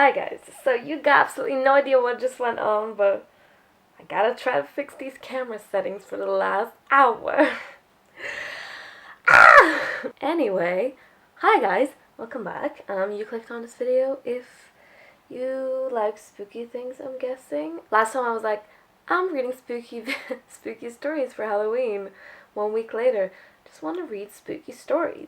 Hi guys, so you got absolutely no idea what just went on, but I gotta try to fix these camera settings for the last hour. Anyway, hi guys, welcome back. You clicked on this video if you like spooky things, I'm guessing. Last time I was like, I'm reading spooky spooky stories for Halloween. 1 week later, just want to read spooky stories.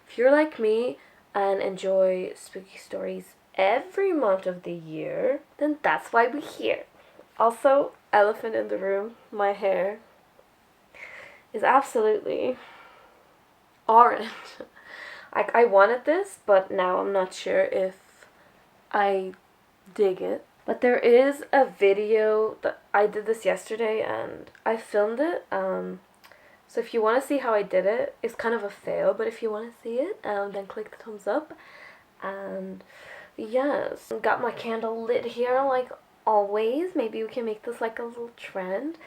If you're like me and enjoy spooky stories every month of the year, then that's why we're here. Also, elephant in the room, my hair is absolutely orange. I wanted this, but now I'm not sure if I dig it. But there is a video that I did this yesterday and I filmed it. So if you want to see how I did it, it's kind of a fail, but if you want to see it, then click the thumbs up. And yes, got my candle lit here like always. Maybe we can make this like a little trend.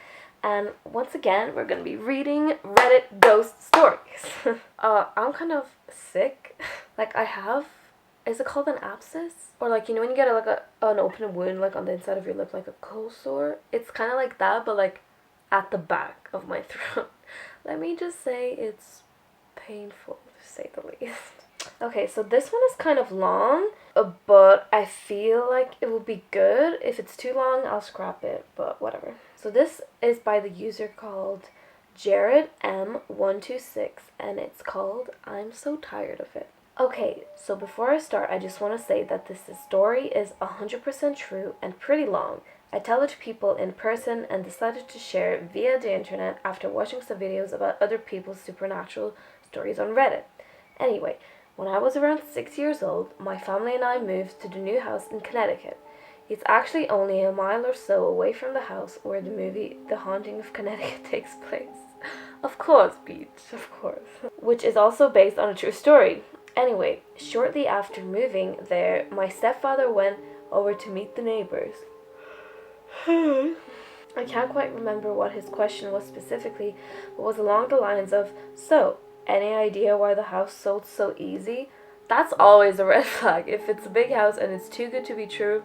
And once again, we're gonna be reading Reddit ghost stories. I'm kind of sick. Like I have, is it called an abscess? Or like, you know when you get an open wound like on the inside of your lip, like a cold sore? It's kind of like that, but like at the back of my throat. Let me just say it's painful, to say the least. Okay, so this one is kind of long, but I feel like it will be good. If it's too long, I'll scrap it, but whatever. So this is by the user called Jared M126, and it's called I'm So Tired of It. Okay, so before I start, I just want to say that this story is 100% true and pretty long. I tell it to people in person and decided to share it via the internet after watching some videos about other people's supernatural stories on Reddit. Anyway, when I was around 6 years old, my family and I moved to the new house in Connecticut. It's actually only a mile or so away from the house where the movie The Haunting of Connecticut takes place. Of course, Beach, of course. Which is also based on a true story. Anyway, shortly after moving there, my stepfather went over to meet the neighbors. I can't quite remember what his question was specifically, but was along the lines of, so, any idea why the house sold so easy? That's always a red flag. If it's a big house and it's too good to be true,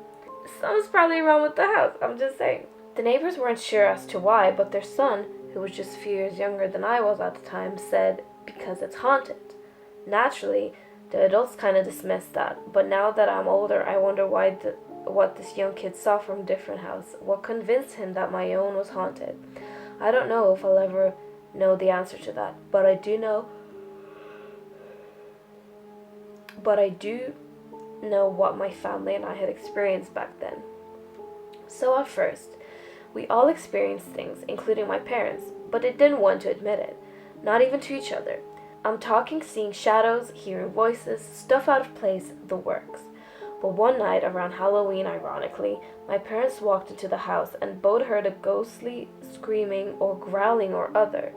something's probably wrong with the house. I'm just saying. The neighbors weren't sure as to why, but their son, who was just a few years younger than I was at the time, said because it's haunted. Naturally, the adults kind of dismissed that, but now that I'm older, I wonder what this young kid saw from a different house. What convinced him that my own was haunted? I don't know if I'll ever know the answer to that, but I do know what my family and I had experienced back then. So at first, we all experienced things, including my parents, but they didn't want to admit it, not even to each other. I'm talking seeing shadows, hearing voices, stuff out of place, the works. But one night around Halloween, ironically, my parents walked into the house and both heard a ghostly screaming or growling or other.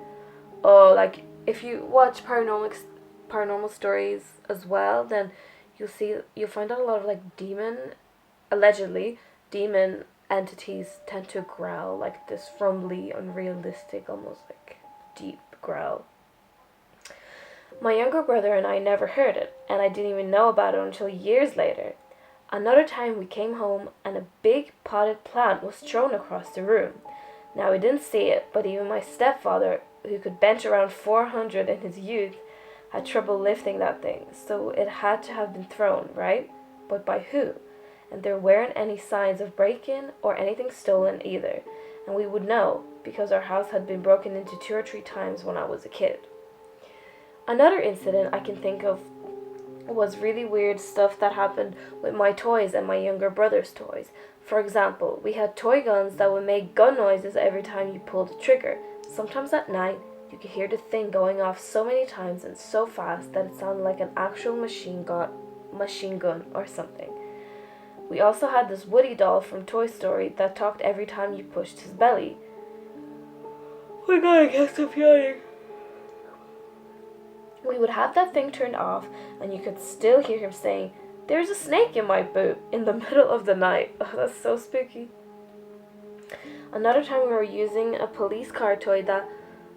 Oh, like if you watch paranormal stories as well, then you'll find out a lot of like allegedly demon entities tend to growl like this rumbly, unrealistic, almost like deep growl. My younger brother and I never heard it, and I didn't even know about it until years later. Another time we came home and a big potted plant was thrown across the room. Now we didn't see it, but even my stepfather, who could bench around 400 in his youth, had trouble lifting that thing, so it had to have been thrown, right? But by who? And there weren't any signs of break-in or anything stolen either, and we would know because our house had been broken into 2 or 3 times when I was a kid. Another incident I can think of was really weird stuff that happened with my toys and my younger brother's toys. For example, we had toy guns that would make gun noises every time you pulled the trigger. Sometimes at night, you could hear the thing going off so many times and so fast that it sounded like an actual machine gun or something. We also had this Woody doll from Toy Story that talked every time you pushed his belly. Oh my god, I can't stop yawning. We would have that thing turned off, and you could still hear him saying, "There's a snake in my boot," in the middle of the night. Oh, that's so spooky. Another time we were using a police car toy that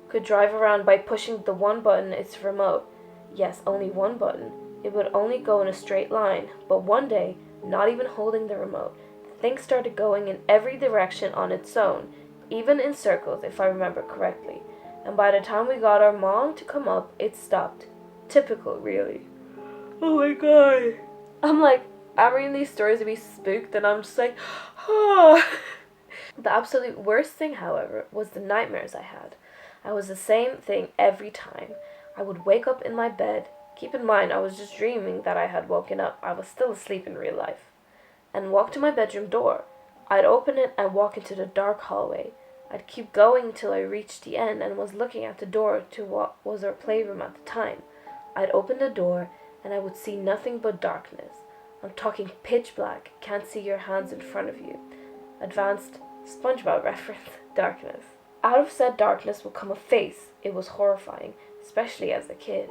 could drive around by pushing the one button, its remote. Yes, only one button. It would only go in a straight line, but one day, not even holding the remote. The thing started going in every direction on its own, even in circles, if I remember correctly. And by the time we got our mom to come up, it stopped. Typical, really. Oh my god. I'm reading these stories to be spooked, and I'm just like, oh. The absolute worst thing, however, was the nightmares I had. I was the same thing every time. I would wake up in my bed. Keep in mind, I was just dreaming that I had woken up. I was still asleep in real life. And walk to my bedroom door. I'd open it and walk into the dark hallway. I'd keep going till I reached the end and was looking at the door to what was our playroom at the time. I'd open the door and I would see nothing but darkness. I'm talking pitch black, can't see your hands in front of you. Advanced SpongeBob reference, darkness. Out of said darkness would come a face. It was horrifying, especially as a kid.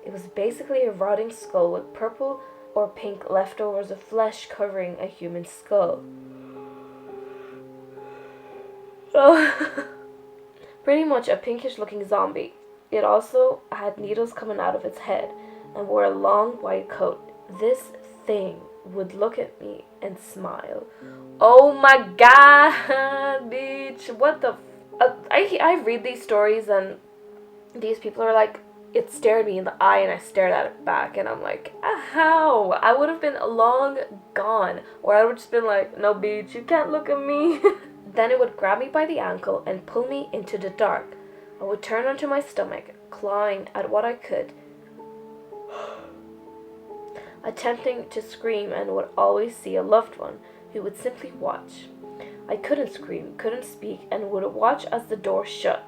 It was basically a rotting skull with purple or pink leftovers of flesh covering a human skull. Oh. Pretty much a pinkish looking zombie. It also had needles coming out of its head and wore a long white coat. This thing would look at me and smile. Oh my god, bitch. What the I read these stories and these people are like, it stared me in the eye and I stared at it back, and I'm like, how? I would have been long gone, or I would have just been like, no bitch, you can't look at me. Then it would grab me by the ankle and pull me into the dark. I would turn onto my stomach, clawing at what I could, attempting to scream, and would always see a loved one who would simply watch. I couldn't scream, couldn't speak, and would watch as the door shut.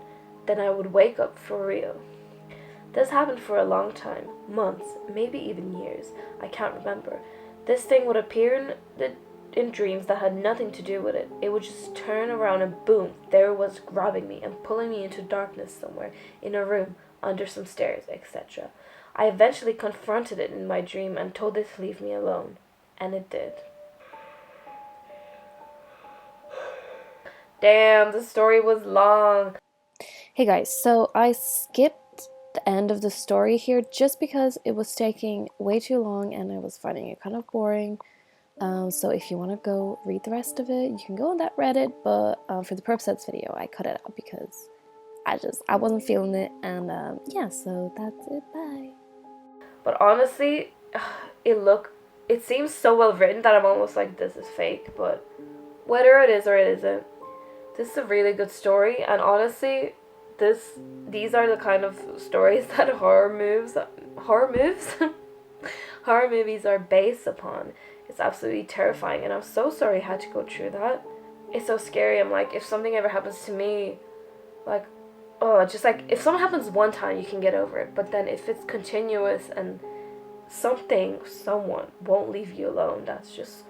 Then I would wake up for real. This happened for a long time, months, maybe even years. I can't remember. This thing would appear in dreams that had nothing to do with it. It would just turn around and boom, there it was, grabbing me and pulling me into darkness somewhere, in a room, under some stairs, etc. I eventually confronted it in my dream and told it to leave me alone. And it did. Damn, the story was long. Hey guys, so I skipped the end of the story here just because it was taking way too long and I was finding it kind of boring. So if you want to go read the rest of it, you can go on that Reddit, but for the purpose of this video, I cut it out because I wasn't feeling it, and yeah, so that's it, bye. But honestly, it seems so well written that I'm almost like, this is fake, but whether it is or it isn't, this is a really good story, and honestly, these are the kind of stories that horror movies are based upon. It's absolutely terrifying, and I'm so sorry I had to go through that. It's so scary. I'm like, if something ever happens to me, like, oh, just like, if something happens one time, you can get over it, but then if it's continuous and someone won't leave you alone, that's just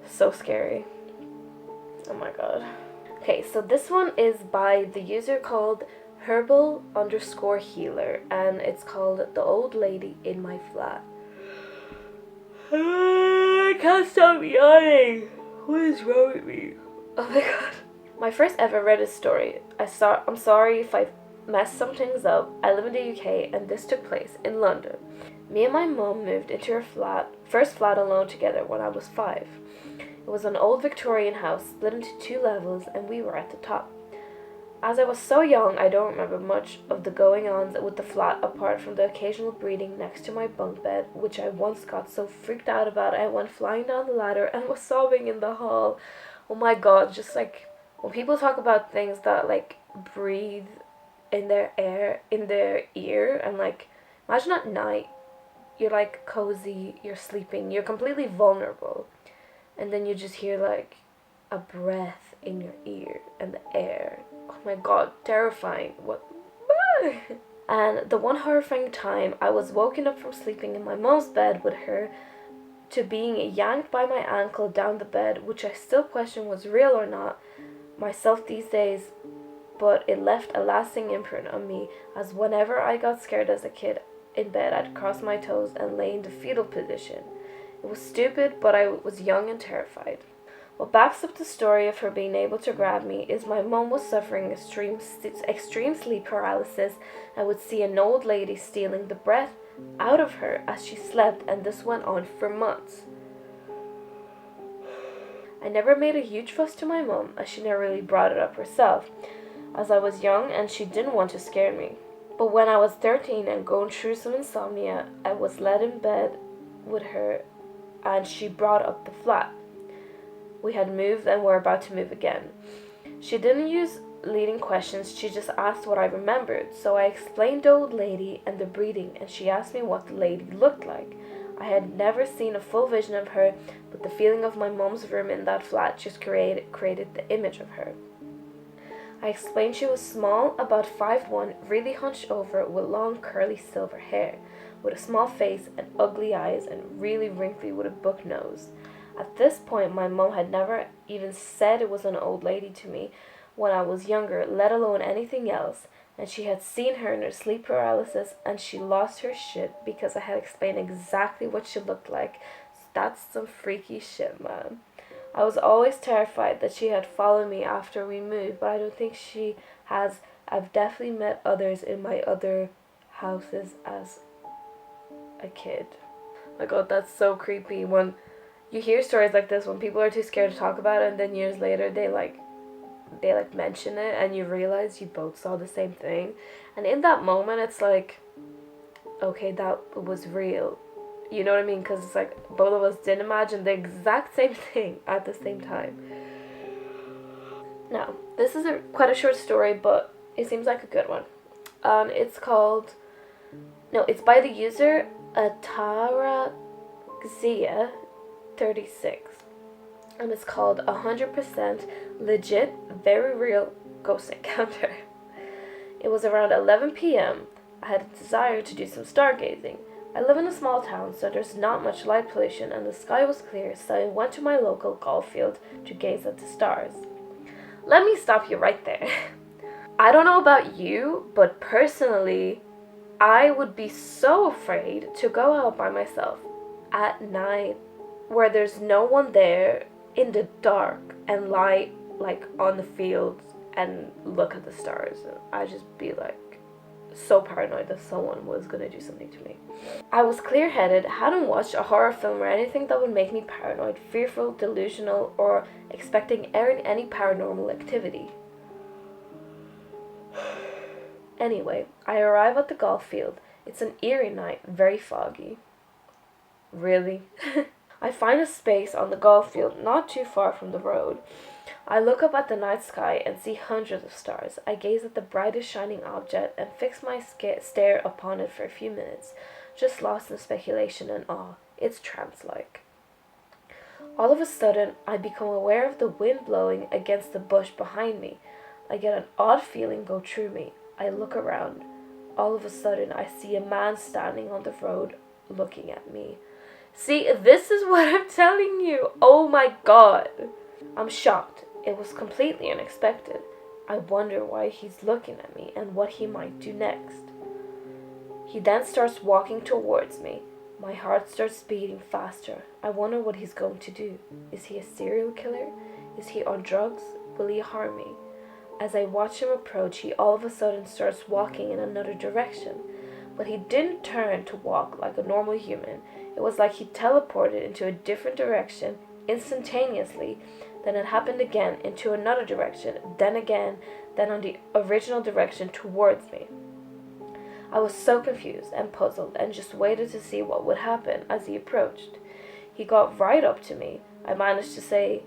so scary. Oh my god. Okay, so this one is by the user called herbal_healer, and it's called The Old Lady in My Flat. I can't stop yawning. What is wrong with me? Oh my god. My first ever Reddit story. I'm sorry if I messed some things up. I live in the UK and this took place in London. Me and my mom moved into her first flat alone together when I was 5. It was an old Victorian house split into 2 levels and we were at the top. As I was so young, I don't remember much of the going-ons with the flat apart from the occasional breathing next to my bunk bed, which I once got so freaked out about I went flying down the ladder and was sobbing in the hall. Oh my god, just like when people talk about things that like breathe in their ear, and like, imagine at night, you're like cozy, you're sleeping, you're completely vulnerable, and then you just hear like a breath in your ear and the air. Oh my god, terrifying. What? And the one horrifying time I was woken up from sleeping in my mom's bed with her to being yanked by my ankle down the bed, which I still question was real or not myself these days, but it left a lasting imprint on me, as whenever I got scared as a kid in bed, I'd cross my toes and lay in the fetal position. It was stupid, but I was young and terrified. What backs up the story of her being able to grab me is my mom was suffering extreme sleep paralysis and would see an old lady stealing the breath out of her as she slept, and this went on for months. I never made a huge fuss to my mom, as she never really brought it up herself, as I was young and she didn't want to scare me. But when I was 13 and going through some insomnia, I was led in bed with her and she brought up the flat. We had moved and were about to move again. She didn't use leading questions, she just asked what I remembered. So I explained the old lady and the breeding, and she asked me what the lady looked like. I had never seen a full vision of her, but the feeling of my mom's room in that flat just created the image of her. I explained she was small, about 5'1", really hunched over, with long curly silver hair, with a small face and ugly eyes, and really wrinkly with a book nose. At this point, my mom had never even said it was an old lady to me when I was younger, let alone anything else, and she had seen her in her sleep paralysis, and she lost her shit because I had explained exactly what she looked like. That's some freaky shit, man. I was always terrified that she had followed me after we moved, but I don't think she has. I've definitely met others in my other houses as a kid. My god, that's so creepy. When you hear stories like this, when people are too scared to talk about it, and then years later they mention it, and you realize you both saw the same thing, and in that moment it's like, okay, that was real. You know what I mean? Because it's like both of us didn't imagine the exact same thing at the same time. Now, this is quite a short story, but it seems like a good one. It's called, no, it's by the user Ataraxia36, and it's called 100% Legit Very Real Ghost Encounter. It was around 11 p.m. I had a desire to do some stargazing. I live in a small town, so there's not much light pollution, and the sky was clear, so I went to my local golf field to gaze at the stars. Let me stop you right there. I don't know about you, but personally, I would be so afraid to go out by myself at night where there's no one there, in the dark, and lie like on the fields and look at the stars. I'd just be like so paranoid that someone was gonna do something to me. I was clear-headed, hadn't watched a horror film or anything that would make me paranoid, fearful, delusional, or expecting any paranormal activity. Anyway, I arrive at the golf field. It's an eerie night, very foggy. Really? I find a space on the golf field not too far from the road. I look up at the night sky and see hundreds of stars. I gaze at the brightest shining object and fix my stare upon it for a few minutes, just lost in speculation and awe. It's trance-like. All of a sudden, I become aware of the wind blowing against the bush behind me. I get an odd feeling go through me. I look around. All of a sudden, I see a man standing on the road looking at me. See, this is what I'm telling you. Oh my god. I'm shocked. It was completely unexpected. I wonder why he's looking at me and what he might do next. He then starts walking towards me. My heart starts beating faster. I wonder what he's going to do. Is he a serial killer? Is he on drugs? Will he harm me? As I watch him approach, he all of a sudden starts walking in another direction. But he didn't turn to walk like a normal human. It was like he teleported into a different direction instantaneously. Then it happened again into another direction, then again, then on the original direction towards me. I was so confused and puzzled and just waited to see what would happen as he approached. He got right up to me. I managed to say,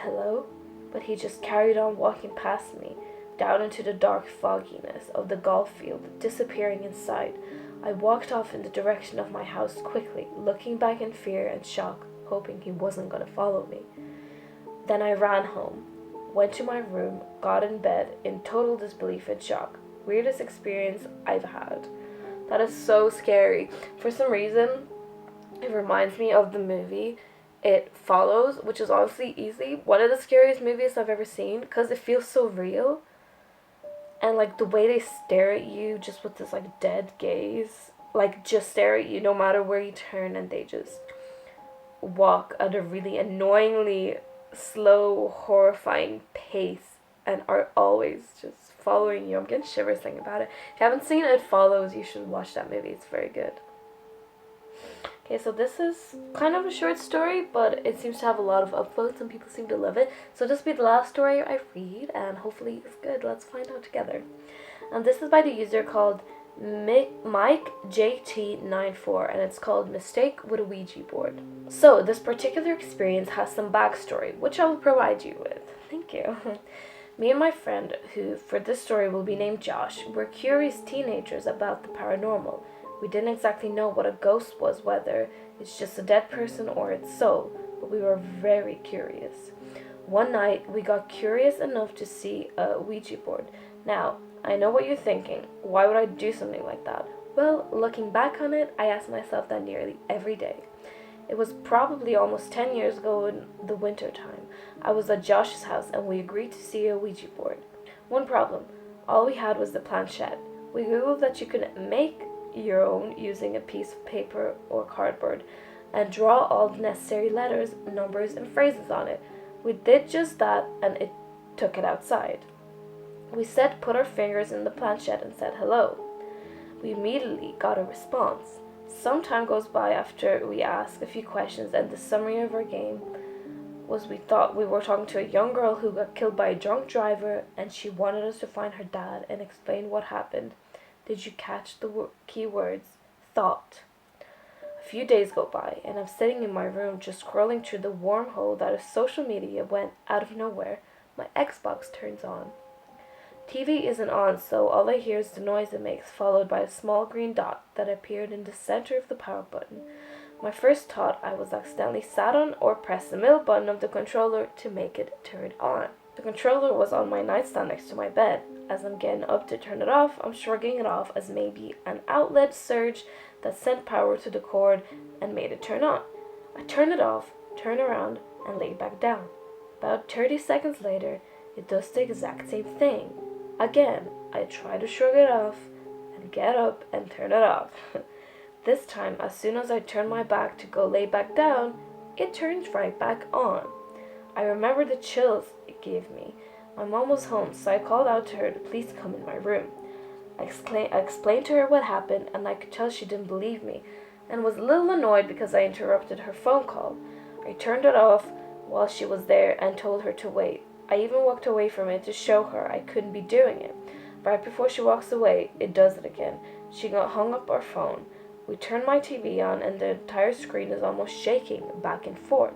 "Hello?" But he just carried on walking past me, down into the dark fogginess of the golf field, disappearing in sight. I walked off in the direction of my house quickly, looking back in fear and shock, hoping he wasn't going to follow me. Then I ran home, went to my room, got in bed, in total disbelief and shock. Weirdest experience I've had. That is so scary. For some reason, it reminds me of the movie It Follows, which is honestly easily one of the scariest movies I've ever seen, because it feels so real. And like the way they stare at you just with this like dead gaze, like just stare at you no matter where you turn, and they just walk at a really annoyingly slow, horrifying pace and are always just following you. I'm getting shivers thinking about it. If you haven't seen It Follows, you should watch that movie. It's very good. Okay, so this is kind of a short story, but it seems to have a lot of upvotes and people seem to love it. So this will be the last story I read, and hopefully it's good. Let's find out together. And this is by the user called MikeJT94, and it's called Mistake with a Ouija Board. So this particular experience has some backstory, which I will provide you with. Thank you. Me and my friend, who for this story will be named Josh, were curious teenagers about the paranormal. We didn't exactly know what a ghost was, whether it's just a dead person or its soul, but we were very curious. One night, we got curious enough to see a Ouija board. Now, I know what you're thinking. Why would I do something like that? Well, looking back on it, I ask myself that nearly every day. It was probably almost 10 years ago in the winter time. I was at Josh's house and we agreed to see a Ouija board. One problem, all we had was the planchette. We googled that you could make your own using a piece of paper or cardboard and draw all the necessary letters, numbers, and phrases on it. We did just that and it took it outside. We put our fingers in the planchette and said hello. We immediately got a response. Some time goes by after we ask a few questions, and the summary of our game was we thought we were talking to a young girl who got killed by a drunk driver, and she wanted us to find her dad and explain what happened. Did you catch the key words? Thought. A few days go by, and I'm sitting in my room just scrolling through the wormhole that is social media when, out of nowhere, my Xbox turns on. TV isn't on, so all I hear is the noise it makes, followed by a small green dot that appeared in the center of the power button. My first thought, I was accidentally sat on or pressed the middle button of the controller to make it turn on. The controller was on my nightstand next to my bed. As I'm getting up to turn it off, I'm shrugging it off as maybe an outlet surge that sent power to the cord and made it turn on. I turned it off, turned around, and laid back down. About 30 seconds later, it does the exact same thing. Again, I try to shrug it off and get up and turn it off. This time, as soon as I turn my back to go lay back down, it turns right back on. I remember the chills it gave me. My mom was home, so I called out to her to please come in my room. I explained to her what happened, and I could tell she didn't believe me, and was a little annoyed because I interrupted her phone call. I turned it off while she was there and told her to wait. I even walked away from it to show her I couldn't be doing it. Right before she walks away, it does it again. She hung up our phone. We turn my TV on and the entire screen is almost shaking back and forth.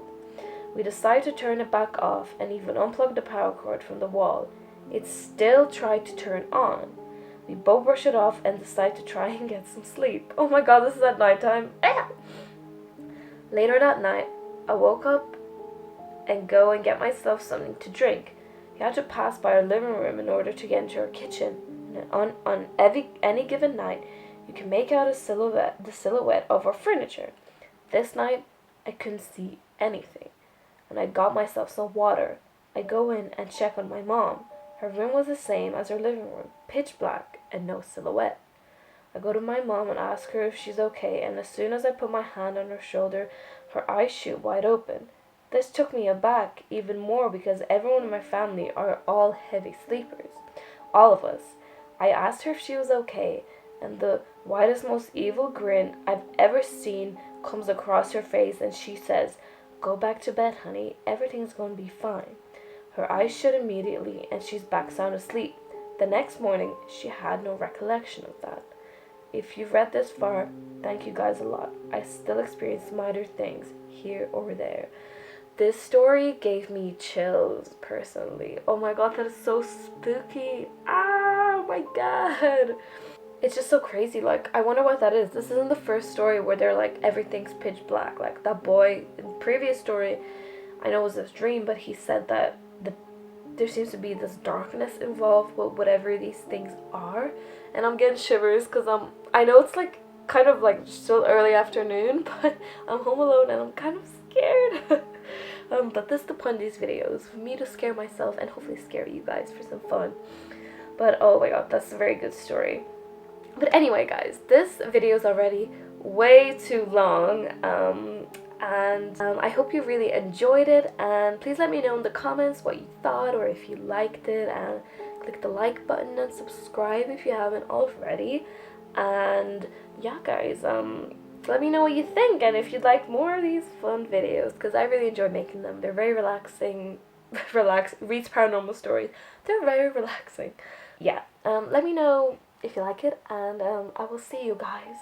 We decide to turn it back off and even unplug the power cord from the wall. It still tried to turn on. We both brush it off and decide to try and get some sleep. Oh my god, this is at nighttime. Later that night, I woke up and go and get myself something to drink. You had to pass by our living room in order to get into our kitchen. And on any given night, you can make out the silhouette of our furniture. This night, I couldn't see anything, and I got myself some water. I go in and check on my mom. Her room was the same as her living room, pitch black and no silhouette. I go to my mom and ask her if she's okay, and as soon as I put my hand on her shoulder, her eyes shoot wide open. This took me aback even more because everyone in my family are all heavy sleepers. All of us. I asked her if she was okay, and the widest, most evil grin I've ever seen comes across her face, and she says, "Go back to bed, honey. Everything's going to be fine." Her eyes shut immediately, and she's back sound asleep. The next morning, she had no recollection of that. If you've read this far, thank you guys a lot. I still experience minor things here or there. This story gave me chills, personally. Oh my god, that is so spooky. Ah, my god. It's just so crazy. Like, I wonder what that is. This isn't the first story where they're like, everything's pitch black. Like, that boy in the previous story, I know it was his dream, but he said that there seems to be this darkness involved with whatever these things are. And I'm getting shivers because I know it's like kind of like still early afternoon, but I'm home alone and I'm kind of scared. But this is the point of these videos, for me to scare myself and hopefully scare you guys for some fun. But oh my god, that's a very good story. But anyway guys, this video is already way too long, and I hope you really enjoyed it, and please let me know in the comments what you thought or if you liked it, and click the like button and subscribe if you haven't already. And yeah guys, So let me know what you think, and if you'd like more of these fun videos, because I really enjoy making them. They're very relaxing. Reads paranormal stories. They're very relaxing. Yeah, let me know if you like it, and I will see you guys